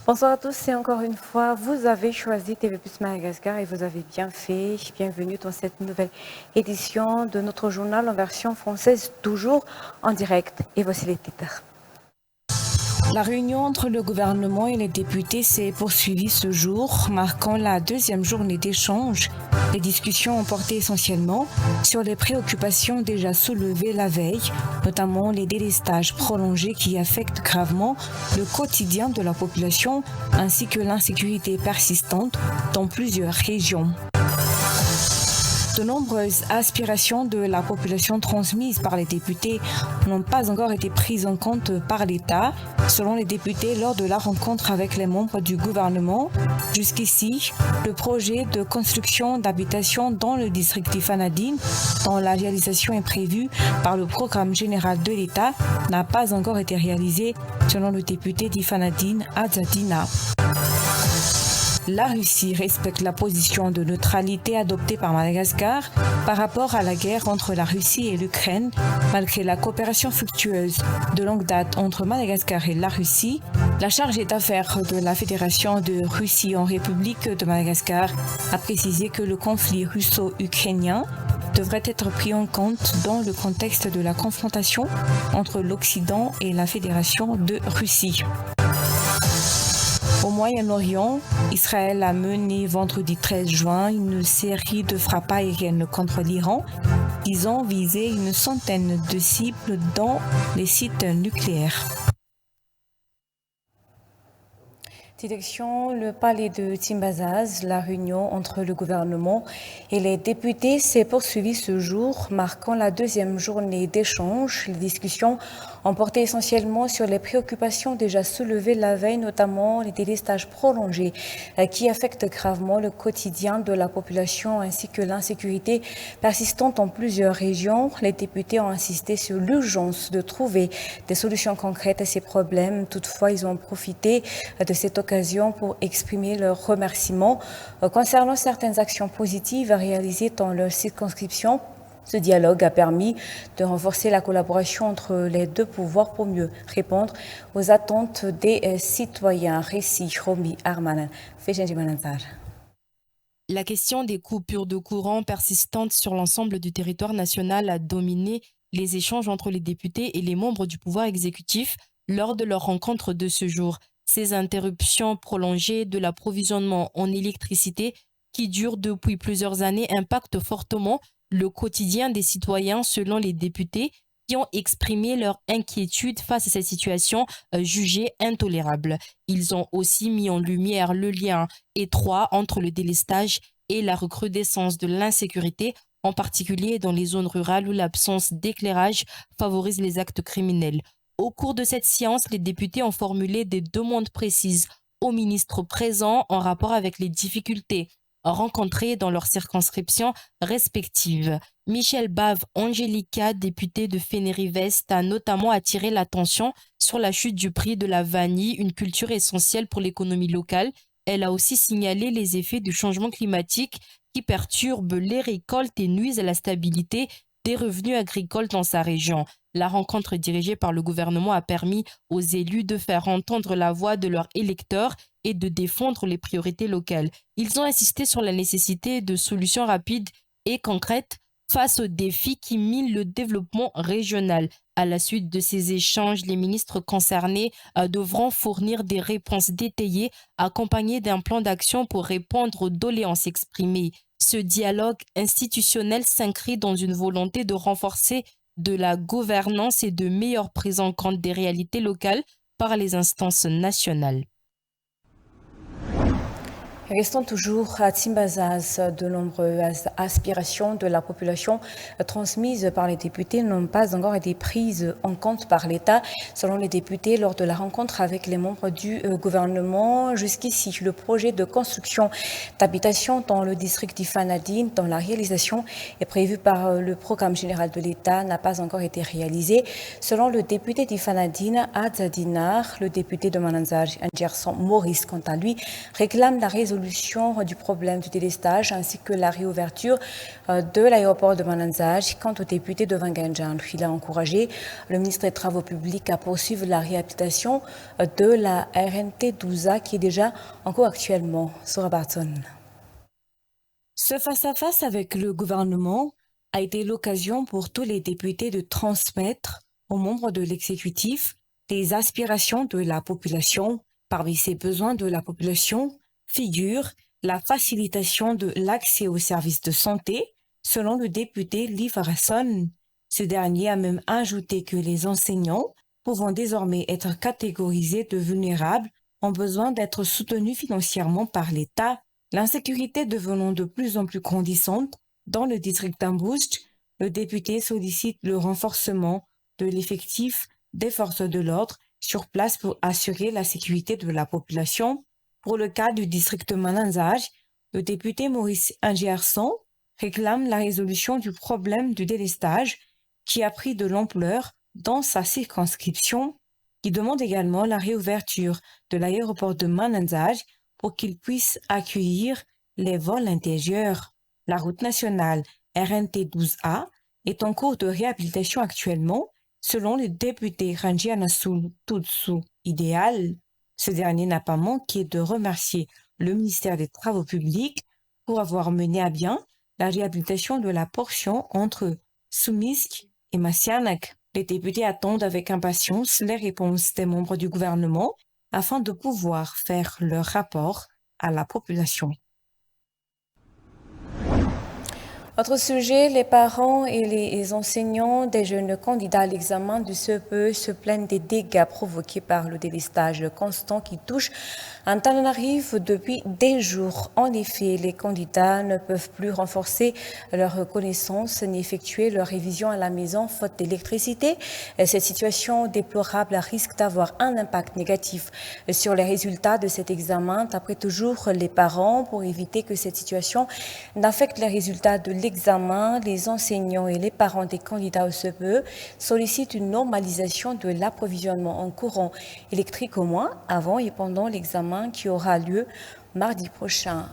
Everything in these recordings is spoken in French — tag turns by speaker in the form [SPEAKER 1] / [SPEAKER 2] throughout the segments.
[SPEAKER 1] Bonsoir à tous et encore une fois, vous avez choisi TV+ Madagascar et vous avez bien fait. Bienvenue dans cette nouvelle édition de notre journal en version française, toujours en direct. Et voici les titres. La réunion entre le gouvernement et les députés s'est poursuivie ce jour, marquant la deuxième journée d'échange. Les discussions ont porté essentiellement sur les préoccupations déjà soulevées la veille, notamment les délestages prolongés qui affectent gravement le quotidien de la population, ainsi que l'insécurité persistante dans plusieurs régions. De nombreuses aspirations de la population transmises par les députés n'ont pas encore été prises en compte par l'État, selon les députés lors de la rencontre avec les membres du gouvernement. Jusqu'ici, le projet de construction d'habitations dans le district d'Ifanadine, dont la réalisation est prévue par le programme général de l'État, n'a pas encore été réalisé, selon le député d'Ifanadine, Adzadina. La Russie respecte la position de neutralité adoptée par Madagascar par rapport à la guerre entre la Russie et l'Ukraine, malgré la coopération fructueuse de longue date entre Madagascar et la Russie. La chargée d'affaires de la Fédération de Russie en République de Madagascar a précisé que le conflit russo-ukrainien devrait être pris en compte dans le contexte de la confrontation entre l'Occident et la Fédération de Russie. Au Moyen-Orient, Israël a mené vendredi 13 juin une série de frappes aériennes contre l'Iran, visant viser une centaine de cibles dans les sites nucléaires. Direction le palais de Timbazaz, la réunion entre le gouvernement et les députés s'est poursuivie ce jour, marquant la deuxième journée d'échange. Les discussions ont porté essentiellement sur les préoccupations déjà soulevées la veille, notamment les délestages prolongés qui affectent gravement le quotidien de la population ainsi que l'insécurité persistante dans plusieurs régions. Les députés ont insisté sur l'urgence de trouver des solutions concrètes à ces problèmes. Toutefois, ils ont profité de cette occasion pour exprimer leurs remerciements concernant certaines actions positives réalisées dans leur circonscription. Ce dialogue a permis de renforcer la collaboration entre les deux pouvoirs pour mieux répondre aux attentes des citoyens. Récit Romy Armanan.
[SPEAKER 2] La question des coupures de courant persistantes sur l'ensemble du territoire national a dominé les échanges entre les députés et les membres du pouvoir exécutif lors de leur rencontre de ce jour. Ces interruptions prolongées de l'approvisionnement en électricité qui durent depuis plusieurs années impactent fortement le quotidien des citoyens selon les députés qui ont exprimé leur inquiétude face à cette situation jugée intolérable. Ils ont aussi mis en lumière le lien étroit entre le délestage et la recrudescence de l'insécurité, en particulier dans les zones rurales où l'absence d'éclairage favorise les actes criminels. Au cours de cette séance, les députés ont formulé des demandes précises aux ministres présents en rapport avec les difficultés rencontrées dans leurs circonscriptions respectives. Michel Bave Angelica, député de Fénéry-Vest, a notamment attiré l'attention sur la chute du prix de la vanille, une culture essentielle pour l'économie locale. Elle a aussi signalé les effets du changement climatique qui perturbent les récoltes et nuisent à la stabilité des revenus agricoles dans sa région. La rencontre dirigée par le gouvernement a permis aux élus de faire entendre la voix de leurs électeurs et de défendre les priorités locales. Ils ont insisté sur la nécessité de solutions rapides et concrètes face aux défis qui minent le développement régional. À la suite de ces échanges, les ministres concernés devront fournir des réponses détaillées accompagnées d'un plan d'action pour répondre aux doléances exprimées. Ce dialogue institutionnel s'inscrit dans une volonté de renforcer de la gouvernance et de meilleure prise en compte des réalités locales par les instances nationales.
[SPEAKER 1] Restons toujours à Timbazaz. De nombreuses aspirations de la population transmises par les députés n'ont pas encore été prises en compte par l'État, selon les députés lors de la rencontre avec les membres du gouvernement. Jusqu'ici, le projet de construction d'habitation dans le district d'Ifanadine, dont la réalisation est prévue par le programme général de l'État, n'a pas encore été réalisé. Selon le député d'Ifanadine, Adzadinar, le député de Mananzar, Angerson Maurice, quant à lui, réclame la résolution résolution du problème du délestage ainsi que la réouverture de l'aéroport de Mananzaj. Quant au député de Wanganjan, il a encouragé le ministre des Travaux publics à poursuivre la réhabilitation de la RNT 12A qui est déjà en cours actuellement. Sora Barton.
[SPEAKER 3] Ce face-à-face avec le gouvernement a été l'occasion pour tous les députés de transmettre aux membres de l'exécutif les aspirations de la population. Parmi ces besoins de la population figure la facilitation de l'accès aux services de santé, selon le député Lee Farasson. Ce dernier a même ajouté que les enseignants pouvant désormais être catégorisés de vulnérables ont besoin d'être soutenus financièrement par l'État. L'insécurité devenant de plus en plus grandissante dans le district d'Ambouj, le député sollicite le renforcement de l'effectif des forces de l'ordre sur place pour assurer la sécurité de la population. Pour le cas du district de Mananzaj, le député Maurice Ingierson réclame la résolution du problème du délestage qui a pris de l'ampleur dans sa circonscription. Il demande également la réouverture de l'aéroport de Mananzaj pour qu'il puisse accueillir les vols intérieurs. La route nationale RNT 12A est en cours de réhabilitation actuellement, selon le député Ranjianasul Tutsu Idéal. Ce dernier n'a pas manqué de remercier le ministère des Travaux publics pour avoir mené à bien la réhabilitation de la portion entre Sumisk et Masianak. Les députés attendent avec impatience les réponses des membres du gouvernement afin de pouvoir faire leur rapport à la population.
[SPEAKER 1] Autre sujet, les parents et les enseignants des jeunes candidats à l'examen du CEPE se plaignent des dégâts provoqués par le délestage constant qui touche Antananarivo depuis des jours. En effet, les candidats ne peuvent plus renforcer leurs connaissances ni effectuer leur révision à la maison faute d'électricité. Cette situation déplorable risque d'avoir un impact négatif sur les résultats de cet examen, d'après toujours les parents. Pour éviter que cette situation n'affecte les résultats de l'examen, les enseignants et les parents des candidats au CEPE sollicitent une normalisation de l'approvisionnement en courant électrique au moins avant et pendant l'examen qui aura lieu mardi prochain.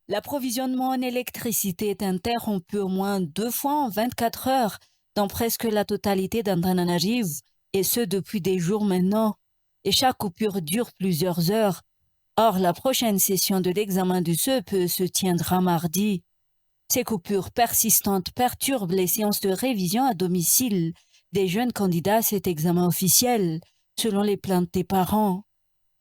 [SPEAKER 4] L'approvisionnement en électricité est interrompu au moins 2 fois en 24 heures dans presque la totalité d'Antananarivo, et ce depuis des jours maintenant, et chaque coupure dure plusieurs heures. Or, la prochaine session de l'examen du CEPE se tiendra mardi. Ces coupures persistantes perturbent les séances de révision à domicile des jeunes candidats à cet examen officiel, selon les plaintes des parents.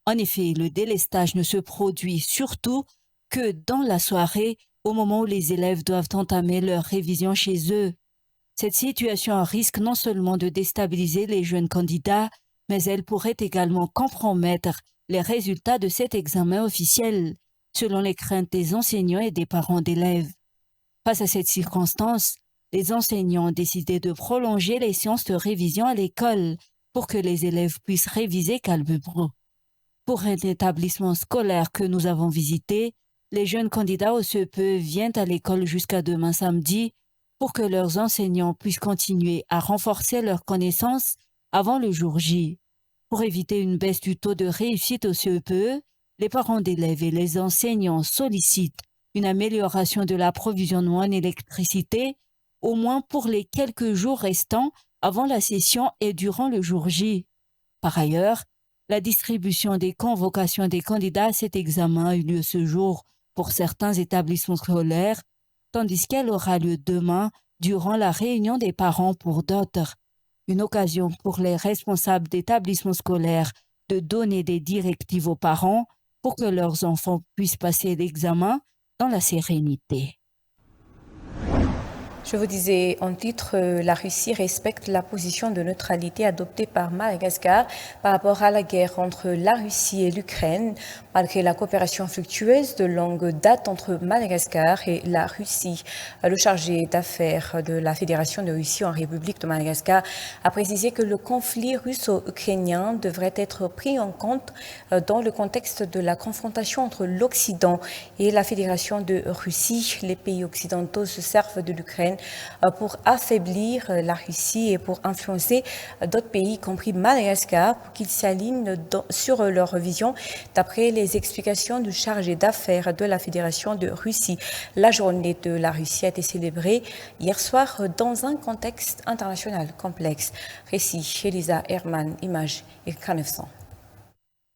[SPEAKER 4] En effet, le délestage ne se produit surtout que dans la soirée, au moment où les élèves doivent entamer leur révision chez eux. Cette situation risque non seulement de déstabiliser les jeunes candidats, mais elle pourrait également compromettre les résultats de cet examen officiel, selon les craintes des enseignants et des parents d'élèves. Face à cette circonstance, les enseignants ont décidé de prolonger les séances de révision à l'école pour que les élèves puissent réviser calmement. Pour un établissement scolaire que nous avons visité, les jeunes candidats au CEPE viennent à l'école jusqu'à demain samedi pour que leurs enseignants puissent continuer à renforcer leurs connaissances avant le jour J. Pour éviter une baisse du taux de réussite au CEPE, les parents d'élèves et les enseignants sollicitent une amélioration de l'approvisionnement en électricité, au moins pour les quelques jours restants avant la session et durant le jour J. Par ailleurs, la distribution des convocations des candidats à cet examen a eu lieu ce jour pour certains établissements scolaires, tandis qu'elle aura lieu demain durant la réunion des parents pour d'autres. Une occasion pour les responsables d'établissements scolaires de donner des directives aux parents pour que leurs enfants puissent passer l'examen dans la sérénité.
[SPEAKER 1] Je vous disais en titre, la Russie respecte la position de neutralité adoptée par Madagascar par rapport à la guerre entre la Russie et l'Ukraine, malgré la coopération fructueuse de longue date entre Madagascar et la Russie. Le chargé d'affaires de la Fédération de Russie en République de Madagascar a précisé que le conflit russo-ukrainien devrait être pris en compte dans le contexte de la confrontation entre l'Occident et la Fédération de Russie. Les pays occidentaux se servent de l'Ukraine ukrainienne pour affaiblir la Russie et pour influencer d'autres pays, y compris Madagascar, pour qu'ils s'alignent sur leur vision, d'après les explications du chargé d'affaires de la Fédération de Russie. La journée de la Russie a été célébrée hier soir dans un contexte international complexe. Récit, Elisa Herman, images et K900.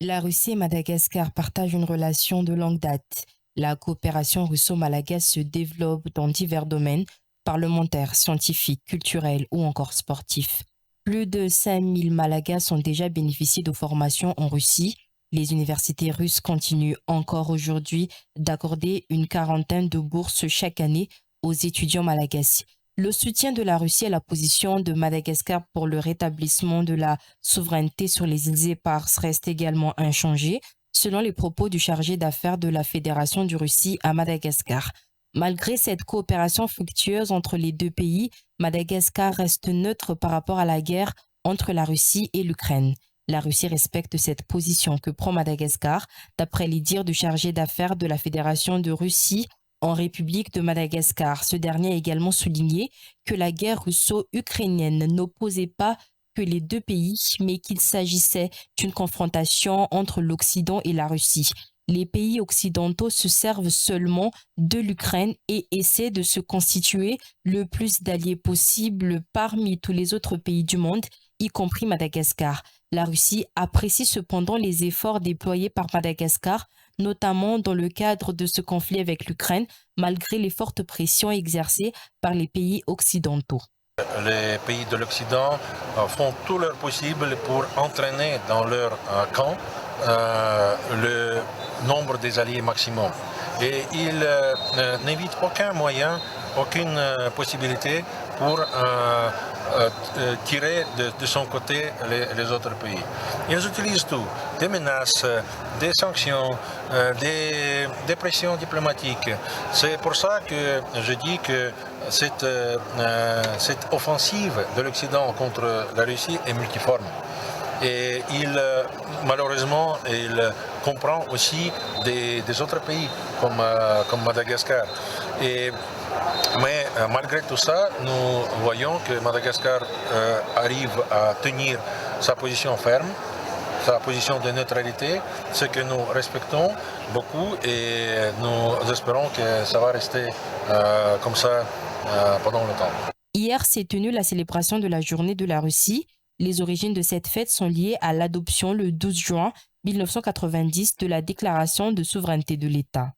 [SPEAKER 2] La Russie et Madagascar partagent une relation de longue date. La coopération russo-malagasy se développe dans divers domaines, parlementaires, scientifiques, culturels ou encore sportifs. Plus de 5000 Malagasy ont déjà bénéficié de formations en Russie. Les universités russes continuent encore aujourd'hui d'accorder une quarantaine de bourses chaque année aux étudiants malagasy. Le soutien de la Russie à la position de Madagascar pour le rétablissement de la souveraineté sur les îles éparses reste également inchangé, selon les propos du chargé d'affaires de la Fédération de Russie à Madagascar. Malgré cette coopération fructueuse entre les deux pays, Madagascar reste neutre par rapport à la guerre entre la Russie et l'Ukraine. La Russie respecte cette position que prend Madagascar, d'après les dires du chargé d'affaires de la Fédération de Russie en République de Madagascar. Ce dernier a également souligné que la guerre russo-ukrainienne n'opposait pas que les deux pays, mais qu'il s'agissait d'une confrontation entre l'Occident et la Russie. Les pays occidentaux se servent seulement de l'Ukraine et essaient de se constituer le plus d'alliés possible parmi tous les autres pays du monde, y compris Madagascar. La Russie apprécie cependant les efforts déployés par Madagascar, notamment dans le cadre de ce conflit avec l'Ukraine, malgré les fortes pressions exercées par les pays occidentaux.
[SPEAKER 5] Les pays de l'Occident font tout leur possible pour entraîner dans leur camp le nombre des alliés maximum. Et ils n'évitent aucun moyen, aucune possibilité pour tirer de son côté les autres pays. Ils utilisent tout, des menaces, des sanctions, des pressions diplomatiques. C'est pour ça que je dis que cette offensive de l'Occident contre la Russie est multiforme. Et malheureusement, il comprend aussi des autres pays comme Madagascar. Mais malgré tout ça, nous voyons que Madagascar arrive à tenir sa position ferme, sa position de neutralité, ce que nous respectons beaucoup et nous espérons que ça va rester comme ça pendant longtemps.
[SPEAKER 2] Hier s'est tenue la célébration de la journée de la Russie. Les origines de cette fête sont liées à l'adoption le 12 juin 1990 de la Déclaration de souveraineté de l'État.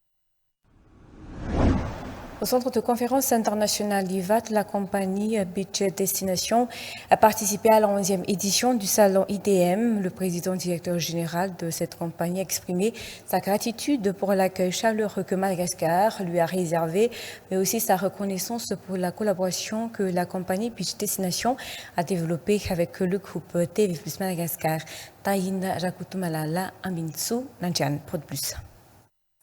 [SPEAKER 1] Au centre de conférence internationale d'IVAT, la compagnie Beach Destination a participé à la 11e édition du salon IDM. Le président directeur général de cette compagnie a exprimé sa gratitude pour l'accueil chaleureux que Madagascar lui a réservé, mais aussi sa reconnaissance pour la collaboration que la compagnie Beach Destination a développée avec le groupe TV+ Madagascar. Taïna Rakutumalala Aminsu, Nanjian, Prod Plus.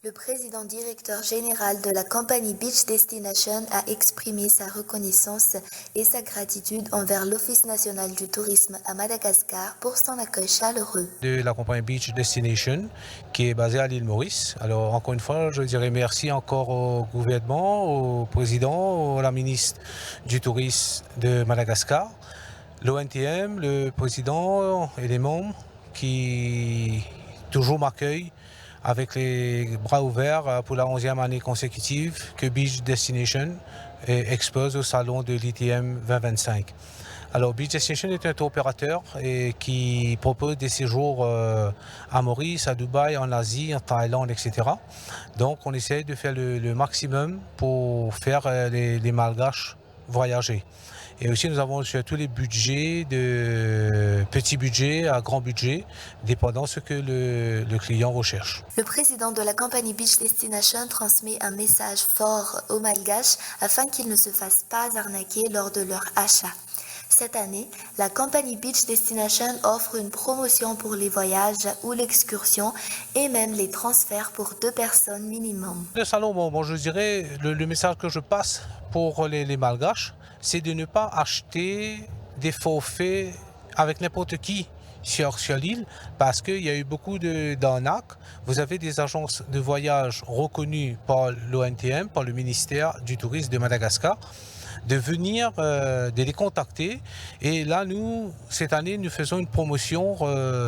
[SPEAKER 6] Le président directeur général de la compagnie Beach Destination a exprimé sa reconnaissance et sa gratitude envers l'Office national du tourisme à Madagascar pour son accueil chaleureux.
[SPEAKER 7] De la compagnie Beach Destination qui est basée à l'île Maurice. Alors encore une fois, je dirais merci encore au gouvernement, au président, à la ministre du tourisme de Madagascar, l'ONTM, le président et les membres qui toujours m'accueillent avec les bras ouverts pour la 11e année consécutive que Beach Destination expose au salon de l'ITM 2025. Alors Beach Destination est un tour opérateur qui propose des séjours à Maurice, à Dubaï, en Asie, en Thaïlande, etc. Donc on essaie de faire le maximum pour faire les Malgaches voyager. Et aussi, nous avons sur tous les budgets, de petits budgets à grands budgets, dépendant de ce que le client recherche.
[SPEAKER 6] Le président de la compagnie Beach Destination transmet un message fort aux Malgaches afin qu'ils ne se fassent pas arnaquer lors de leur achat. Cette année, la compagnie Beach Destination offre une promotion pour les voyages ou l'excursion et même les transferts pour 2 personnes minimum.
[SPEAKER 7] Le salon, bon, je dirais, le message que je passe pour les Malgaches, c'est de ne pas acheter des forfaits avec n'importe qui sur l'île parce qu'il y a eu beaucoup d'arnaques. Vous avez des agences de voyage reconnues par l'ONTM, par le ministère du Tourisme de Madagascar. de venir, de les contacter. Et là, nous, cette année, nous faisons une promotion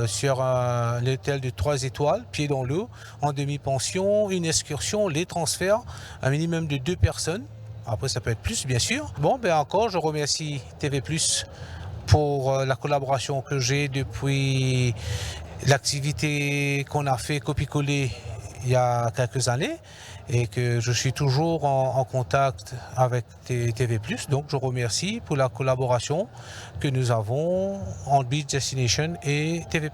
[SPEAKER 7] sur un hôtel de 3 étoiles, pied dans l'eau, en demi-pension, une excursion, les transferts, un minimum de 2 personnes. Après, ça peut être plus, bien sûr. Bon, ben encore, je remercie TV+, pour la collaboration que j'ai depuis l'activité qu'on a fait copier-coller il y a quelques années et que je suis toujours en contact avec TV+. Donc, je remercie pour la collaboration que nous avons entre Beach Destination et TV+.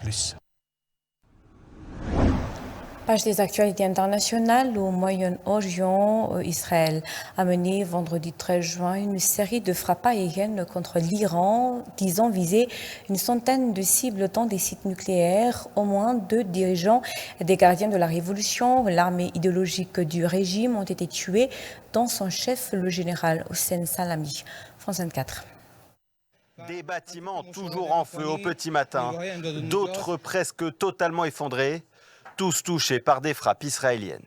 [SPEAKER 1] Page des actualités internationales. Au Moyen-Orient, Israël a mené vendredi 13 juin une série de frappes aériennes contre l'Iran, disant viser une centaine de cibles dans des sites nucléaires. Au moins 2 dirigeants des gardiens de la révolution, l'armée idéologique du régime, ont été tués, dont son chef, le général Hossein Salami. France 24.
[SPEAKER 8] Des bâtiments toujours en feu au petit matin, d'autres presque totalement effondrés, tous touchés par des frappes israéliennes.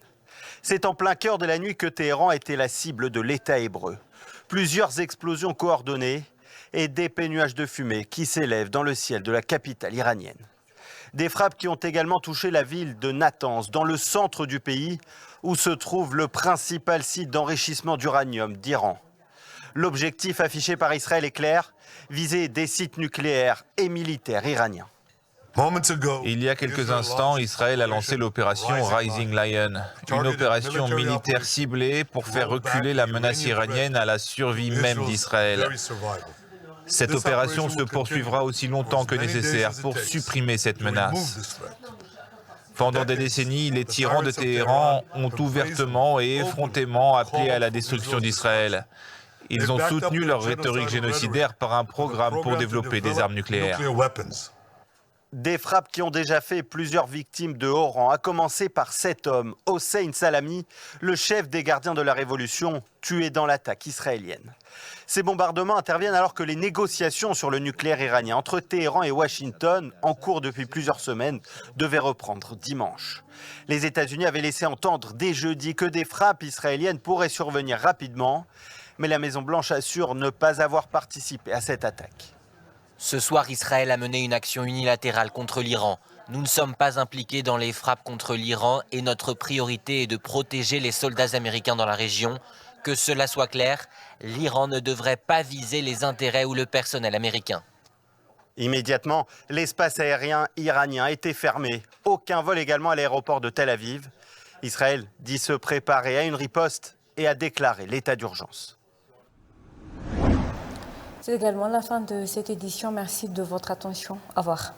[SPEAKER 8] C'est en plein cœur de la nuit que Téhéran était la cible de l'État hébreu. Plusieurs explosions coordonnées et d'épais nuages de fumée qui s'élèvent dans le ciel de la capitale iranienne. Des frappes qui ont également touché la ville de Natanz, dans le centre du pays, où se trouve le principal site d'enrichissement d'uranium d'Iran. L'objectif affiché par Israël est clair, viser des sites nucléaires et militaires iraniens.
[SPEAKER 9] Il y a quelques instants, Israël a lancé l'opération Rising Lion, une opération militaire ciblée pour faire reculer la menace iranienne à la survie même d'Israël. Cette opération se poursuivra aussi longtemps que nécessaire pour supprimer cette menace. Pendant des décennies, les tyrans de Téhéran ont ouvertement et effrontément appelé à la destruction d'Israël. Ils ont soutenu leur rhétorique génocidaire par un programme pour développer des armes nucléaires.
[SPEAKER 8] Des frappes qui ont déjà fait plusieurs victimes de haut rang, à commencer par cet homme, Hossein Salami, le chef des gardiens de la révolution, tué dans l'attaque israélienne. Ces bombardements interviennent alors que les négociations sur le nucléaire iranien entre Téhéran et Washington, en cours depuis plusieurs semaines, devaient reprendre dimanche. Les États-Unis avaient laissé entendre dès jeudi que des frappes israéliennes pourraient survenir rapidement, mais la Maison-Blanche assure ne pas avoir participé à cette attaque.
[SPEAKER 10] Ce soir, Israël a mené une action unilatérale contre l'Iran. Nous ne sommes pas impliqués dans les frappes contre l'Iran et notre priorité est de protéger les soldats américains dans la région. Que cela soit clair, l'Iran ne devrait pas viser les intérêts ou le personnel américain.
[SPEAKER 8] Immédiatement, l'espace aérien iranien a été fermé. Aucun vol également à l'aéroport de Tel Aviv. Israël dit se préparer à une riposte et a déclaré l'état d'urgence.
[SPEAKER 1] C'est également la fin de cette édition. Merci de votre attention. Au revoir.